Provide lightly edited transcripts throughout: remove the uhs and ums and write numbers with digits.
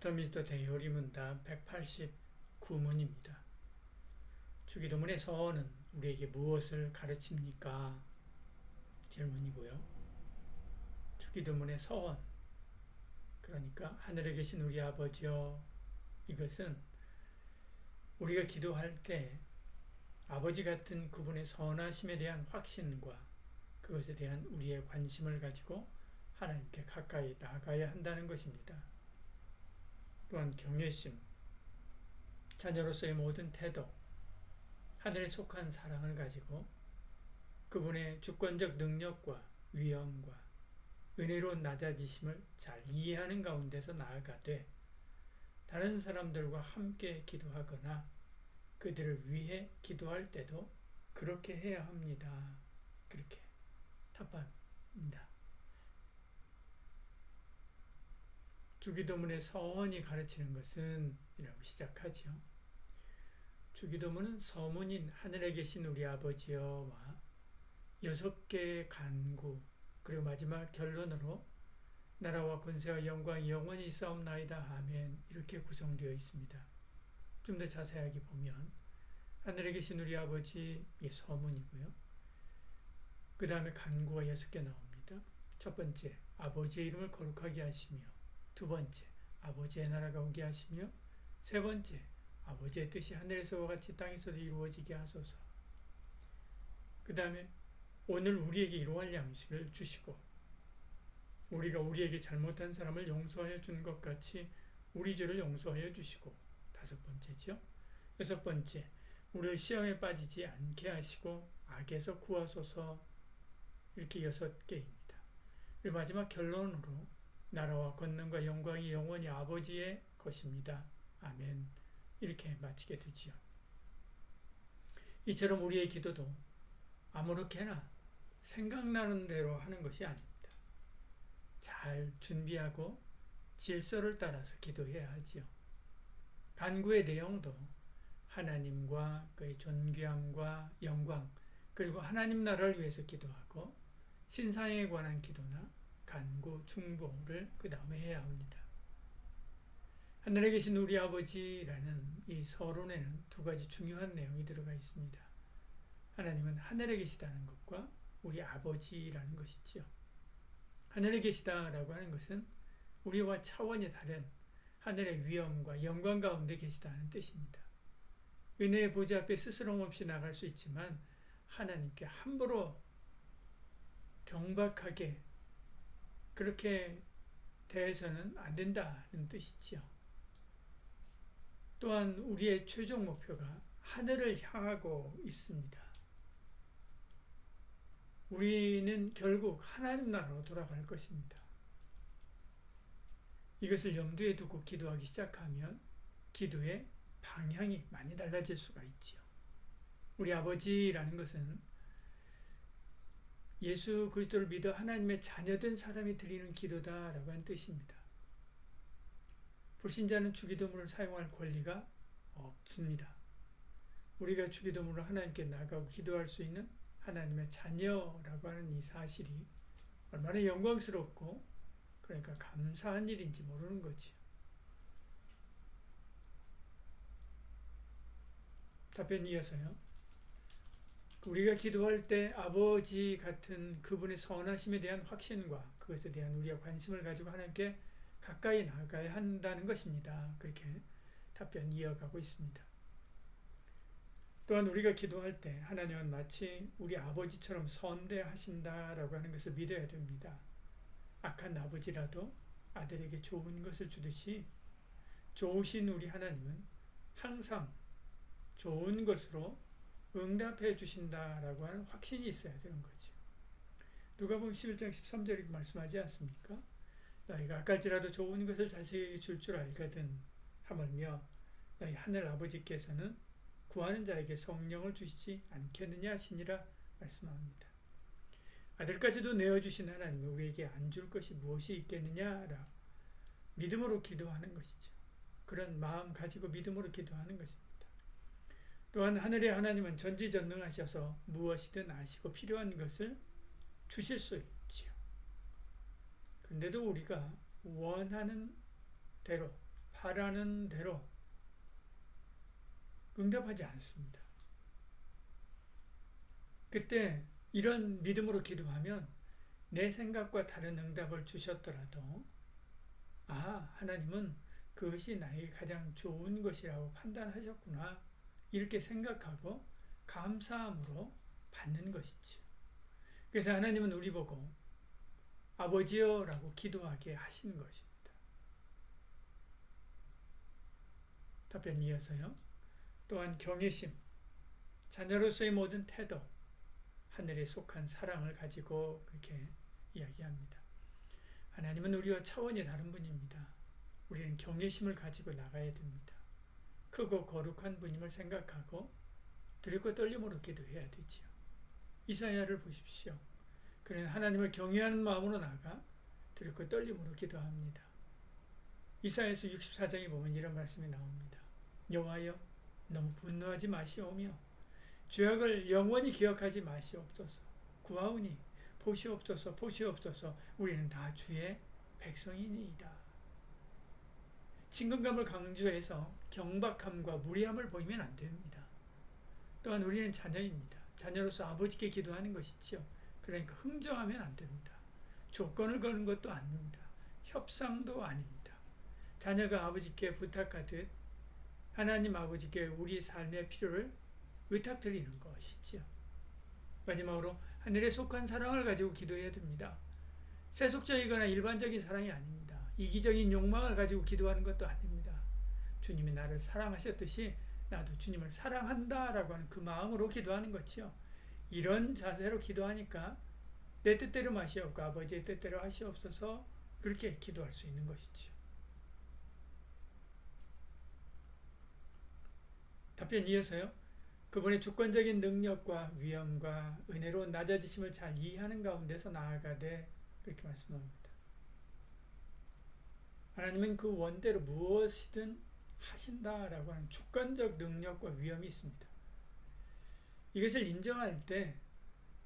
웨스터민스터 대요리문답 189문입니다. 주기도문의 서원은 우리에게 무엇을 가르칩니까? 질문이고요. 주기도문의 서원, 그러니까 하늘에 계신 우리 아버지여, 이것은 우리가 기도할 때 아버지 같은 그분의 선하심에 대한 확신과 그것에 대한 우리의 관심을 가지고 하나님께 가까이 나가야 한다는 것입니다. 또한 경외심, 자녀로서의 모든 태도, 하늘에 속한 사랑을 가지고 그분의 주권적 능력과 위엄과 은혜로운 낮아지심을 잘 이해하는 가운데서 나아가되 다른 사람들과 함께 기도하거나 그들을 위해 기도할 때도 그렇게 해야 합니다. 그렇게 답합니다. 주기도문의 서원이 가르치는 것은 이라고 시작하죠. 주기도문은 서문인 하늘에 계신 우리 아버지여와 6개의 간구, 그리고 마지막 결론으로 나라와 권세와 영광이 영원히 있사옵나이다. 아멘. 이렇게 구성되어 있습니다. 좀 더 자세하게 보면 하늘에 계신 우리 아버지, 이 서문이고요. 그 다음에 간구가 6개 나옵니다. 첫 번째, 아버지의 이름을 거룩하게 하시며, 두 번째, 아버지의 나라가 오게 하시며, 세 번째, 아버지의 뜻이 하늘에서와 같이 땅에서도 이루어지게 하소서. 그 다음에 오늘 우리에게 이러할 양식을 주시고 우리가 우리에게 잘못한 사람을 용서해 준 것 같이 우리 죄를 용서해 주시고, 다섯 번째죠. 여섯 번째, 우리를 시험에 빠지지 않게 하시고 악에서 구하소서. 이렇게 6개입니다. 그리고 마지막 결론으로 나라와 권능과 영광이 영원히 아버지의 것입니다. 아멘. 이렇게 마치게 되지요. 이처럼 우리의 기도도 아무렇게나 생각나는 대로 하는 것이 아닙니다. 잘 준비하고 질서를 따라서 기도해야 하지요. 간구의 내용도 하나님과 그의 존귀함과 영광, 그리고 하나님 나라를 위해서 기도하고 신상에 관한 기도나 간구, 중보를 그 다음에 해야 합니다. 하늘에 계신 우리 아버지라는 이 서론에는 두 가지 중요한 내용이 들어가 있습니다. 하나님은 하늘에 계시다는 것과 우리 아버지라는 것이지요. 하늘에 계시다라고 하는 것은 우리와 차원이 다른 하늘의 위엄과 영광 가운데 계시다는 뜻입니다. 은혜의 보좌 앞에 스스럼 없이 나갈 수 있지만 하나님께 함부로 경박하게 그렇게 대해서는 안 된다는 뜻이지요. 또한 우리의 최종 목표가 하늘을 향하고 있습니다. 우리는 결국 하나님 나라로 돌아갈 것입니다. 이것을 염두에 두고 기도하기 시작하면 기도의 방향이 많이 달라질 수가 있지요. 우리 아버지라는 것은 예수 그리스도를 믿어 하나님의 자녀된 사람이 드리는 기도다라고 하는 뜻입니다. 불신자는 주기도문을 사용할 권리가 없습니다. 우리가 주기도문으로 하나님께 나가고 기도할 수 있는 하나님의 자녀라고 하는 이 사실이 얼마나 영광스럽고 그러니까 감사한 일인지 모르는 거지요. 답변 이어서요. 우리가 기도할 때 아버지 같은 그분의 선하심에 대한 확신과 그것에 대한 우리가 관심을 가지고 하나님께 가까이 나가야 한다는 것입니다. 그렇게 답변 이어가고 있습니다. 또한 우리가 기도할 때 하나님은 마치 우리 아버지처럼 선대하신다라고 하는 것을 믿어야 됩니다. 악한 아버지라도 아들에게 좋은 것을 주듯이 좋으신 우리 하나님은 항상 좋은 것으로 응답해 주신다라고 하는 확신이 있어야 되는 거죠. 누가복음 11장 13절에 말씀하지 않습니까? 너희가 악할지라도 좋은 것을 자식에게 줄 줄 알거든 하물며 너희 하늘 아버지께서는 구하는 자에게 성령을 주시지 않겠느냐 하시니라 말씀합니다. 아들까지도 내어주신 하나님은 우리에게 안 줄 것이 무엇이 있겠느냐라 믿음으로 기도하는 것이죠. 그런 마음 가지고 믿음으로 기도하는 것입니다. 또한 하늘의 하나님은 전지전능하셔서 무엇이든 아시고 필요한 것을 주실 수 있지요. 그런데도 우리가 원하는 대로 바라는 대로 응답하지 않습니다. 그때 이런 믿음으로 기도하면 내 생각과 다른 응답을 주셨더라도 하나님은 그것이 나에게 가장 좋은 것이라고 판단하셨구나 이렇게 생각하고 감사함으로 받는 것이죠. 그래서 하나님은 우리 보고 아버지여 라고 기도하게 하시는 것입니다. 답변 이어서요. 또한 경외심, 자녀로서의 모든 태도, 하늘에 속한 사랑을 가지고 그렇게 이야기합니다. 하나님은 우리와 차원이 다른 분입니다. 우리는 경외심을 가지고 나가야 됩니다. 크고 거룩한 분임을 생각하고 두렵고 떨림으로 기도해야 되지요. 이사야를 보십시오. 그는 하나님을 경외하는 마음으로 나가 두렵고 떨림으로 기도합니다. 이사야서 64장에 보면 이런 말씀이 나옵니다. 여호와여, 너무 분노하지 마시오며 죄악을 영원히 기억하지 마시옵소서. 구하오니 보시옵소서, 보시옵소서. 우리는 다 주의 백성이니이다. 친근감을 강조해서 경박함과 무례함을 보이면 안 됩니다. 또한 우리는 자녀입니다. 자녀로서 아버지께 기도하는 것이지요. 그러니까 흥정하면 안 됩니다. 조건을 거는 것도 아닙니다. 협상도 아닙니다. 자녀가 아버지께 부탁하듯 하나님 아버지께 우리 삶의 필요를 의탁드리는 것이지요. 마지막으로 하늘에 속한 사랑을 가지고 기도해야 됩니다. 세속적이거나 일반적인 사랑이 아닙니다. 이기적인 욕망을 가지고 기도하는 것도 아닙니다. 주님이 나를 사랑하셨듯이 나도 주님을 사랑한다 라고 하는 그 마음으로 기도하는 것이요. 이런 자세로 기도하니까 내 뜻대로 마시옵고 아버지의 뜻대로 하시옵소서 그렇게 기도할 수 있는 것이지요. 답변 이어서요. 그분의 주권적인 능력과 위엄과 은혜로운 낮아지심을 잘 이해하는 가운데서 나아가되 그렇게 말씀합니다. 하나님은 그 원대로 무엇이든 하신다라고 하는 주권적 능력과 위엄이 있습니다. 이것을 인정할 때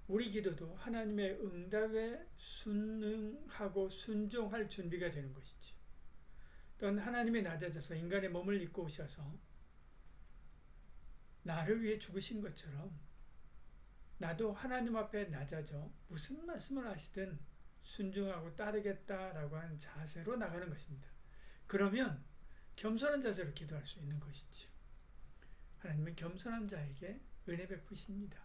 우리 기도도 하나님의 응답에 순응하고 순종할 준비가 되는 것이죠. 또한 하나님이 낮아져서 인간의 몸을 입고 오셔서 나를 위해 죽으신 것처럼 나도 하나님 앞에 낮아져 무슨 말씀을 하시든 순종하고 따르겠다라고 하는 자세로 나가는 것입니다. 그러면 겸손한 자세로 기도할 수 있는 것이죠. 하나님은 겸손한 자에게 은혜 베푸십니다.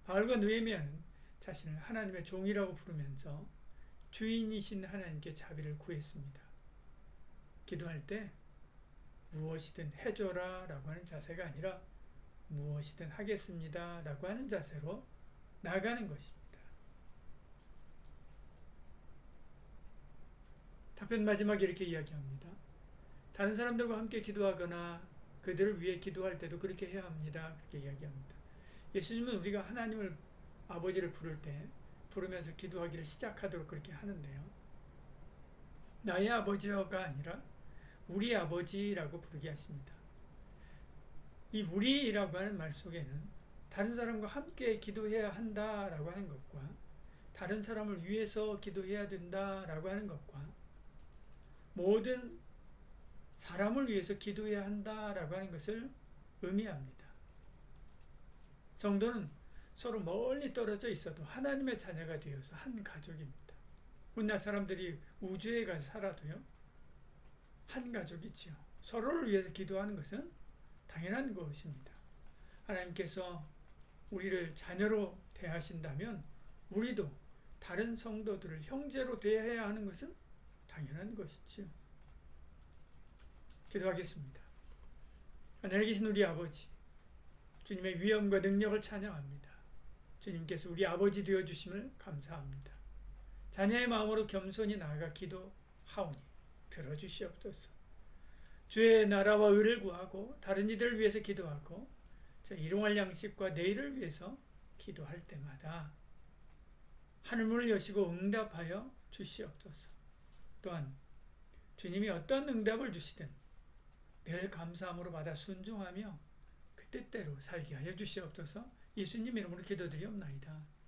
바울과 느헤미야는 자신을 하나님의 종이라고 부르면서 주인이신 하나님께 자비를 구했습니다. 기도할 때 무엇이든 해줘라 라고 하는 자세가 아니라 무엇이든 하겠습니다 라고 하는 자세로 나가는 것입니다. 답변 마지막에 이렇게 이야기합니다. 다른 사람들과 함께 기도하거나 그들을 위해 기도할 때도 그렇게 해야 합니다. 그렇게 이야기합니다. 예수님은 우리가 하나님을 아버지를 부를 때 부르면서 기도하기를 시작하도록 그렇게 하는데요. 나의 아버지가 아니라 우리 아버지라고 부르게 하십니다. 이 우리라고 하는 말 속에는 다른 사람과 함께 기도해야 한다라고 하는 것과 다른 사람을 위해서 기도해야 된다라고 하는 것과 모든 사람을 위해서 기도해야 한다라고 하는 것을 의미합니다. 성도는 서로 멀리 떨어져 있어도 하나님의 자녀가 되어서 한 가족입니다. 오늘날 사람들이 우주에 가서 살아도요. 한 가족이지요. 서로를 위해서 기도하는 것은 당연한 것입니다. 하나님께서 우리를 자녀로 대하신다면 우리도 다른 성도들을 형제로 대해야 하는 것은 당연한 것이지요. 기도하겠습니다. 하늘에 계신 우리 아버지, 주님의 위엄과 능력을 찬양합니다. 주님께서 우리 아버지 되어주심을 감사합니다. 자녀의 마음으로 겸손히 나아가 기도하오니 들어주시옵소서. 주의 나라와 의를 구하고 다른 이들을 위해서 기도하고 일용할 양식과 내일을 위해서 기도할 때마다 하늘문을 여시고 응답하여 주시옵소서. 또한 주님이 어떤 응답을 주시든 늘 감사함으로 받아 순종하며 그 뜻대로 살게 하여 주시옵소서. 예수님 이름으로 기도드리옵나이다.